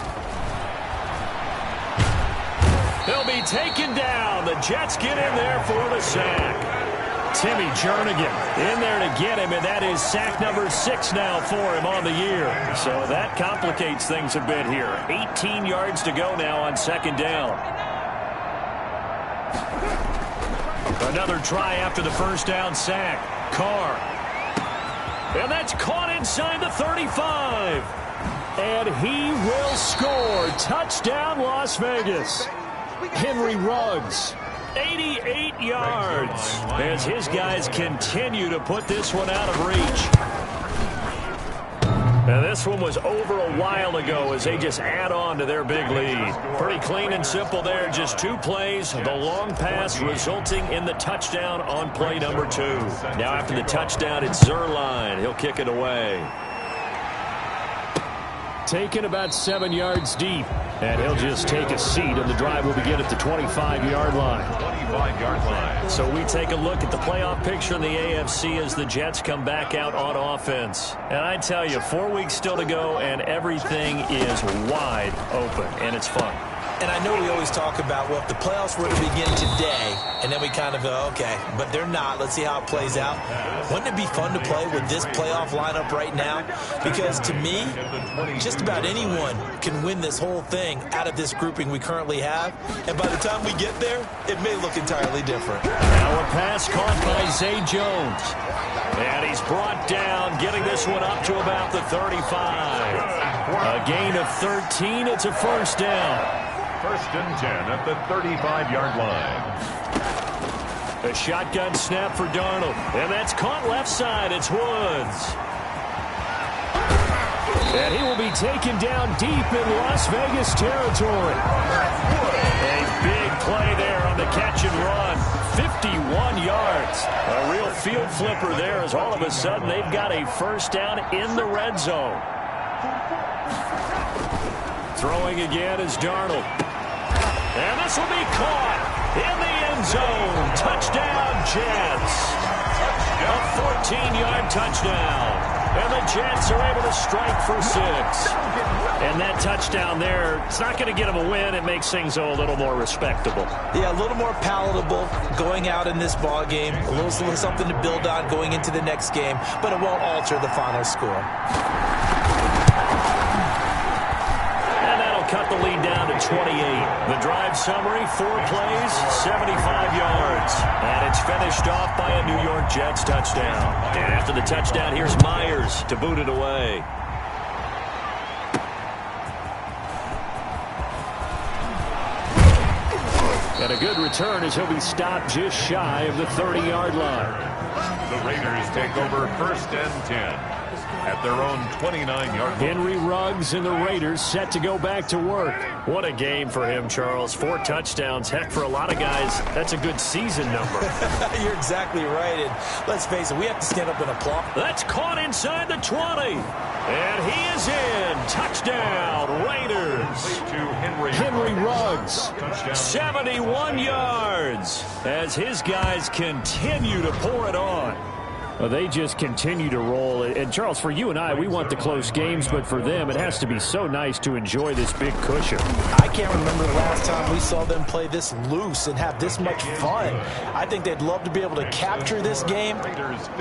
[SPEAKER 3] He'll be taken down. The Jets get in there for the sack. Timmy Jernigan in there to get him, and that is sack number 6 now for him on the year. So that complicates things a bit here. 18 yards to go now on 2nd down. Another try after the 1st down sack. Carr. And that's caught inside the 35. And he will score. Touchdown, Las Vegas. Henry Ruggs. 88 yards as his guys continue to put this one out of reach. And this one was over a while ago as they just add on to their big lead. Pretty clean and simple there. Just 2 plays. The long pass resulting in the touchdown on play number 2. Now after the touchdown, it's Zuerlein. He'll kick it away. Taken about 7 yards deep. And he'll just take a seat, and the drive will begin at the 25-yard line.
[SPEAKER 2] 25-yard line.
[SPEAKER 3] So we take a look at the playoff picture in the AFC as the Jets come back out on offense. And I tell you, 4 weeks still to go, and everything is wide open, and it's fun.
[SPEAKER 4] And I know we always talk about, well, if the playoffs were to begin today, and then we kind of go, okay, but they're not. Let's see how it plays out. Wouldn't it be fun to play with this playoff lineup right now? Because to me, just about anyone can win this whole thing out of this grouping we currently have. And by the time we get there, it may look entirely different.
[SPEAKER 3] Now a pass caught by Zay Jones. And he's brought down, getting this one up to about the 35. A gain of 13. It's a 1st down.
[SPEAKER 2] 1st and 10 at the 35-yard line.
[SPEAKER 3] A shotgun snap for Darnold. And that's caught left side. It's Woods. And he will be taken down deep in Las Vegas territory. A big play there on the catch and run. 51 yards. yards. A real field flipper there as all of a sudden they've got a first down in the red zone. Throwing again is Darnold. And this will be caught in the end zone. Touchdown, Jets. A 14-yard touchdown. And the Jets are able to strike for 6. And that touchdown there, it's not going to get them a win. It makes things a little more respectable.
[SPEAKER 6] Yeah, a little more palatable going out in this ball game. A little something to build on going into the next game, but it won't alter the final score.
[SPEAKER 3] Cut the lead down to 28. The drive summary, 4 plays, 75 yards. And it's finished off by a New York Jets touchdown. And after the touchdown, here's Myers to boot it away. And a good return as he'll be stopped just shy of the 30-yard line.
[SPEAKER 2] The Raiders take over 1st and 10. At their own 29-yard line.
[SPEAKER 3] Henry Ruggs and the Raiders set to go back to work. What a game for him, Charles. 4 touchdowns. Heck, for a lot of guys, that's a good season number.
[SPEAKER 6] You're exactly right. And let's face it, we have to stand up and applaud.
[SPEAKER 3] That's caught inside the 20. And he is in. Touchdown, Raiders.
[SPEAKER 2] To
[SPEAKER 3] Henry Ruggs, 71 yards as his guys continue to pour it on. Well, they just continue to roll. And, Charles, for you and I, we want the close games, but for them, it has to be so nice to enjoy this big cushion.
[SPEAKER 6] I can't remember the last time we saw them play this loose and have this much fun. I think they'd love to be able to capture this game,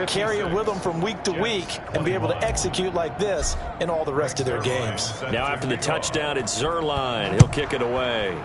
[SPEAKER 6] carry it with them from week to week, and be able to execute like this in all the rest of their games.
[SPEAKER 3] Now after the touchdown, it's Zuerlein. He'll kick it away.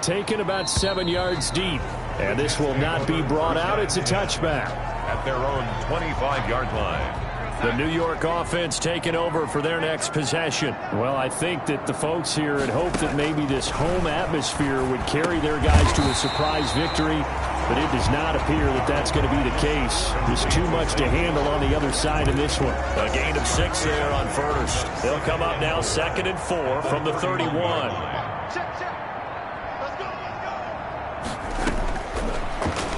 [SPEAKER 3] Taken about 7 yards deep. And this will not be brought out. It's a touchback.
[SPEAKER 2] At their own 25-yard line.
[SPEAKER 3] The New York offense taking over for their next possession. Well, I think that the folks here had hoped that maybe this home atmosphere would carry their guys to a surprise victory, but it does not appear that that's going to be the case. There's too much to handle on the other side in this one. A gain of 6 there on first. They'll come up now 2nd and 4 from the 31.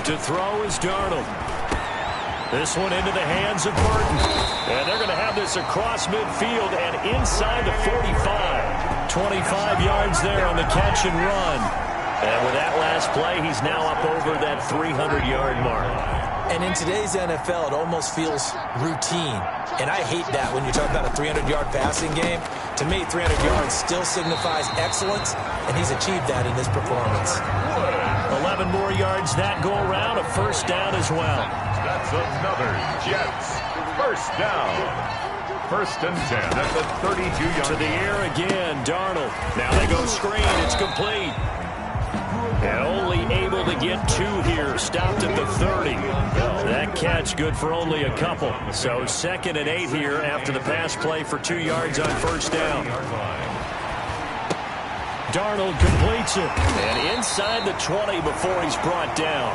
[SPEAKER 3] To throw is Darnold. This one into the hands of Burton. And they're going to have this across midfield and inside the 45. 25 yards there on the catch and run. And with that last play, he's now up over that 300-yard mark.
[SPEAKER 6] And in today's NFL, it almost feels routine. And I hate that when you talk about a 300-yard passing game. To me, 300 yards still signifies excellence, and he's achieved that in this performance.
[SPEAKER 3] 11 more yards that go around, a first down as well.
[SPEAKER 2] That's another Jets first down. 1st and 10 at the 32-yard.
[SPEAKER 3] To the air again, Darnold. Now they go screen. It's complete. And only able to get 2 here. Stopped at the 30. That catch good for only a couple. So 2nd and 8 here after the pass play for 2 yards on first down. Darnold completes it. And inside the 20 before he's brought down.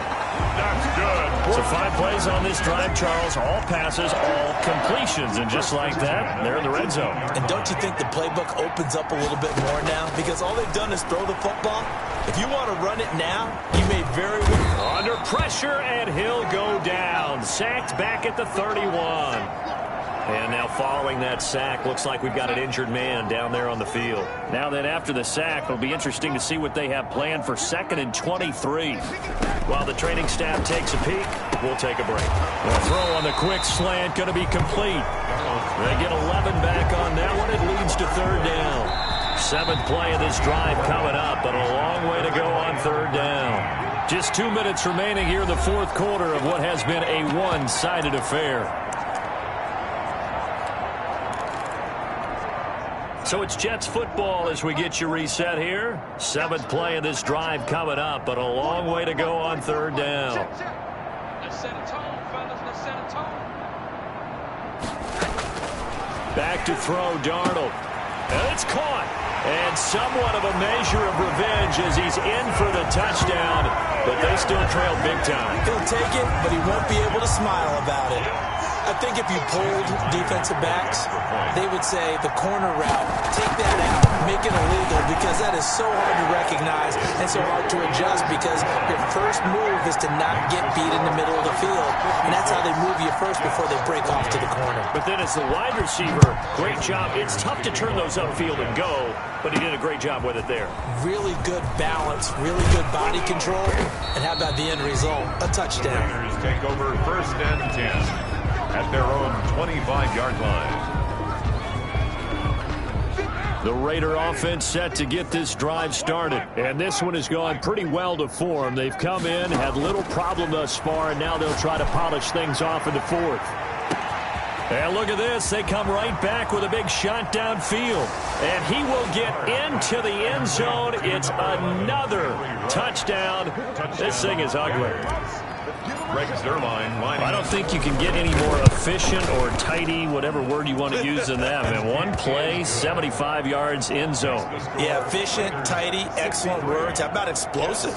[SPEAKER 2] That's good.
[SPEAKER 3] So 5 plays on this drive, Charles. All passes, all completions. And just like that, they're in the red zone.
[SPEAKER 6] And don't you think the playbook opens up a little bit more now? Because all they've done is throw the football. If you want to run it now, you may very well.
[SPEAKER 3] Under pressure, and he'll go down. Sacked back at the 31. And now following that sack, looks like we've got an injured man down there on the field. Now then, after the sack, it'll be interesting to see what they have planned for 2nd and 23. While the training staff takes a peek, we'll take a break. The throw on the quick slant going to be complete. They get 11 back on that one. It leads to 3rd down. 7th play of this drive coming up, but a long way to go on 3rd down. Just 2 minutes remaining here in the 4th quarter of what has been a one-sided affair. So it's Jets football as we get you reset here. 7th play of this drive coming up, but a long way to go on 3rd down. Back to throw, Darnold. And it's caught. And somewhat of a measure of revenge as he's in for the touchdown, but they still trail big time.
[SPEAKER 6] He'll take it, but he won't be able to smile about it.
[SPEAKER 4] I think if you polled defensive backs, they would say the corner route, take that out, make it illegal, because that is so hard to recognize and so hard to adjust, because your first move is to not get beat in the middle of the field. And that's how they move you first before they break off to the corner.
[SPEAKER 3] But then as the wide receiver, great job. It's tough to turn those upfield and go, but he did a great job with it there.
[SPEAKER 4] Really good balance, really good body control, and how about the end result? A touchdown.
[SPEAKER 2] Raiders take over 1st and 10 at their own 25-yard line.
[SPEAKER 3] The Raider offense set to get this drive started. And this one has gone pretty well to form. They've come in, had little problem thus far, and now they'll try to polish things off in the 4th. And look at this. They come right back with a big shot downfield. And he will get into the end zone. It's another touchdown. This thing is ugly.
[SPEAKER 2] Greg Zuerlein lining.
[SPEAKER 3] I don't think you can get any more efficient or tidy, whatever word you want to use in that. Man, one play, 75 yards, end zone.
[SPEAKER 4] Yeah, efficient, tidy, excellent words. How about explosive?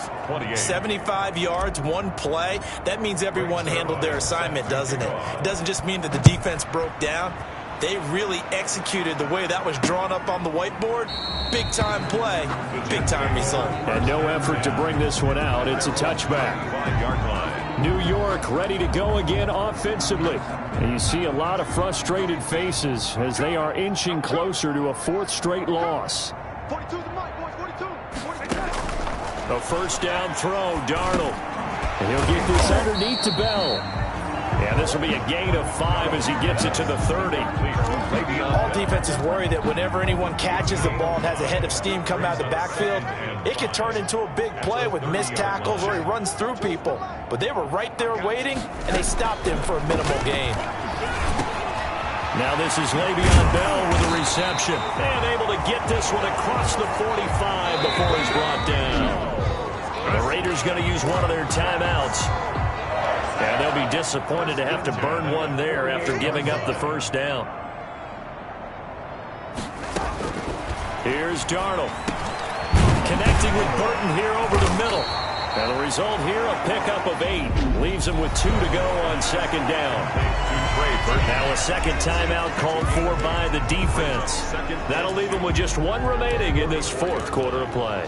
[SPEAKER 4] 75 yards, one play. That means everyone handled their assignment, doesn't it? It doesn't just mean that the defense broke down. They really executed the way that was drawn up on the whiteboard. Big-time play, big-time result.
[SPEAKER 3] And no effort to bring this one out. It's a touchback.
[SPEAKER 2] 5-yard line.
[SPEAKER 3] New York ready to go again offensively. And you see a lot of frustrated faces as they are inching closer to a 4th straight loss.
[SPEAKER 7] 42 the mic, boys, 42.
[SPEAKER 3] A first down throw, Darnold. And he'll get this underneath to Bell. And this will be a gain of 5 as he gets it to the 30.
[SPEAKER 6] All defenses worry that whenever anyone catches the ball and has a head of steam come out of the backfield, it can turn into a big play with missed tackles or he runs through people. But they were right there waiting, and they stopped him for a minimal gain.
[SPEAKER 3] Now this is Le'Veon Bell with a reception. And able to get this one across the 45 before he's brought down. The Raiders going to use one of their timeouts. And they'll be disappointed to have to burn one there after giving up the first down. Here's Darnold. Connecting with Burton here over the middle. And the result here, a pickup of 8. Leaves him with 2 to go on 2nd down. Now a second timeout called for by the defense. That'll leave him with just 1 remaining in this 4th quarter of play.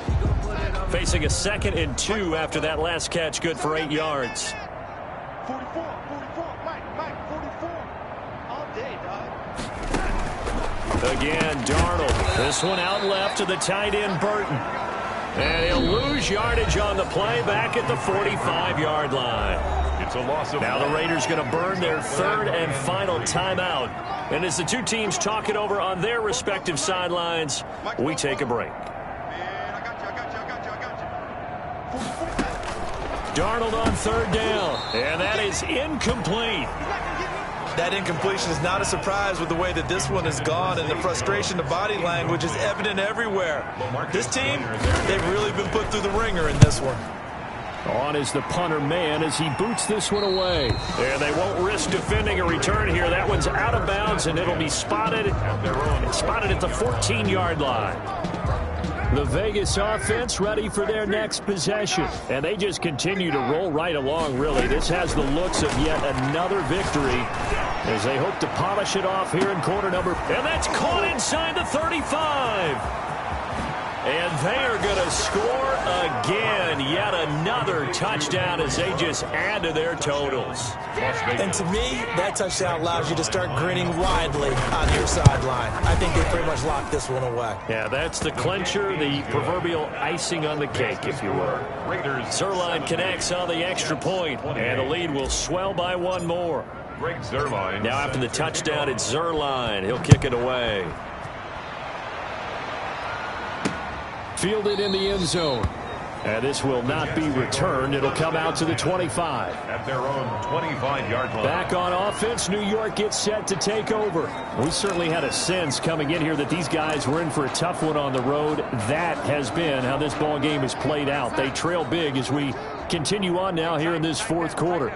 [SPEAKER 3] Facing a 2nd and 2 after that last catch, good for 8 yards.
[SPEAKER 7] 44, Mike, 44. All day, dog.
[SPEAKER 3] Again, Darnold. This one out left to the tight end, Burton. And he'll lose yardage on the play back at the 45-yard line.
[SPEAKER 2] It's a loss of.
[SPEAKER 3] Now the Raiders going to burn their 3rd and final timeout. And as the two teams talk it over on their respective sidelines, we take a break. Darnold on 3rd down, and that is incomplete.
[SPEAKER 6] That incompletion is not a surprise with the way that this one has gone, and the frustration, the body language is evident everywhere. This team, they've really been put through the ringer in this one.
[SPEAKER 3] On is the punter man as he boots this one away. And they won't risk defending a return here. That one's out of bounds, and it'll be spotted at the 14-yard line. The Vegas offense ready for their next possession. And they just continue to roll right along, really. This has the looks of yet another victory as they hope to polish it off here in quarter number. And that's caught inside the 35. And they are going to score again. Yet another touchdown as they just add to their totals.
[SPEAKER 4] And to me, that touchdown allows you to start grinning widely on your sideline. I think they pretty much locked this one away.
[SPEAKER 3] Yeah, that's the clincher, the proverbial icing on the cake, if you will. Zuerlein connects on the extra point, and the lead will swell by 1 more.
[SPEAKER 2] Greg Zuerlein.
[SPEAKER 3] Now after the touchdown, it's Zuerlein. He'll kick it away. Fielded in the end zone. And this will not be returned. It'll come out to the 25.
[SPEAKER 2] At their own 25-yard line.
[SPEAKER 3] Back on offense, New York gets set to take over. We certainly had a sense coming in here that these guys were in for a tough one on the road. That has been how this ball game has played out. They trail big as we continue on now here in this 4th quarter.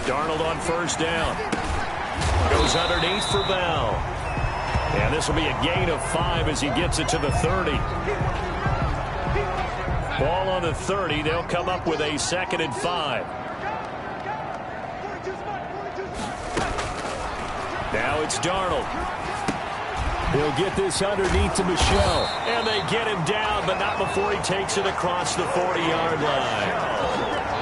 [SPEAKER 3] Darnold on 1st down. Goes underneath for Bell. And this will be a gain of 5 as he gets it to the 30. Ball on the 30. They'll come up with a 2nd and 5. Now it's Darnold. He'll get this underneath to Michel. And they get him down, but not before he takes it across the 40-yard line.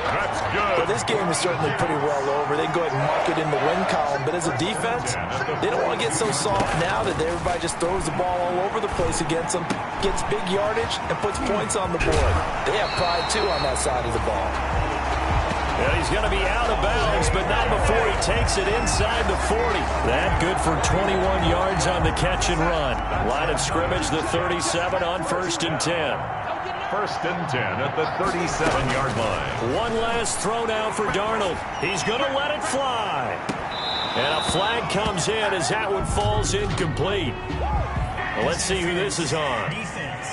[SPEAKER 2] That's good.
[SPEAKER 6] Well, this game is certainly pretty well over. They can go ahead and mark it in the win column. But as a defense, they don't want to get so soft now that everybody just throws the ball all over the place against them, gets big yardage, and puts points on the board. They have pride, too, on that side of the ball.
[SPEAKER 3] Yeah, he's going to be out of bounds, but not before he takes it inside the 40. That good for 21 yards on the catch and run. Line of scrimmage, the 37 on 1st and 10.
[SPEAKER 2] 1st and 10 at the 37-yard line.
[SPEAKER 3] One last throw now for Darnold. He's going to let it fly. And a flag comes in as that one falls incomplete. Well, let's see who this is on.
[SPEAKER 5] Defense.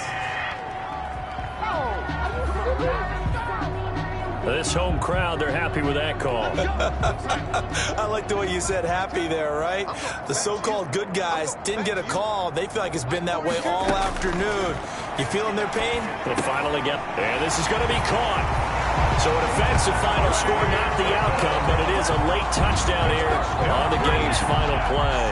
[SPEAKER 3] This home crowd, they're happy with that call.
[SPEAKER 6] I like the way you said happy there, right? The so-called good guys didn't get a call. They feel like it's been that way all afternoon. You feeling their pain?
[SPEAKER 3] They'll finally get, and this is going to be caught. So an offensive final score, not the outcome, but it is a late touchdown here on the game's final play.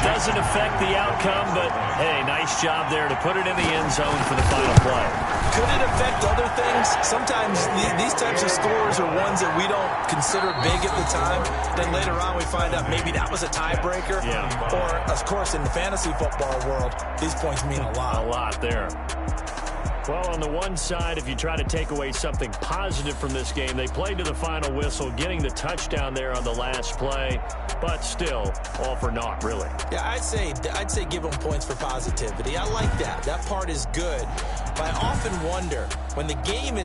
[SPEAKER 3] Doesn't affect the outcome, but hey, nice job there to put it in the end zone for the final play.
[SPEAKER 6] Could it affect other things? Sometimes these types of scores are ones that we don't consider big at the time. Then later on we find out maybe that was a tiebreaker.
[SPEAKER 3] Yeah.
[SPEAKER 6] Or, of course, in the fantasy football world, these points mean a lot.
[SPEAKER 3] A lot there. Well, on the one side, if you try to take away something positive from this game, they played to the final whistle, getting the touchdown there on the last play, but still, all for naught, really.
[SPEAKER 6] Yeah, I'd say give them points for positivity. I like that. That part is good. But I often wonder, when the game is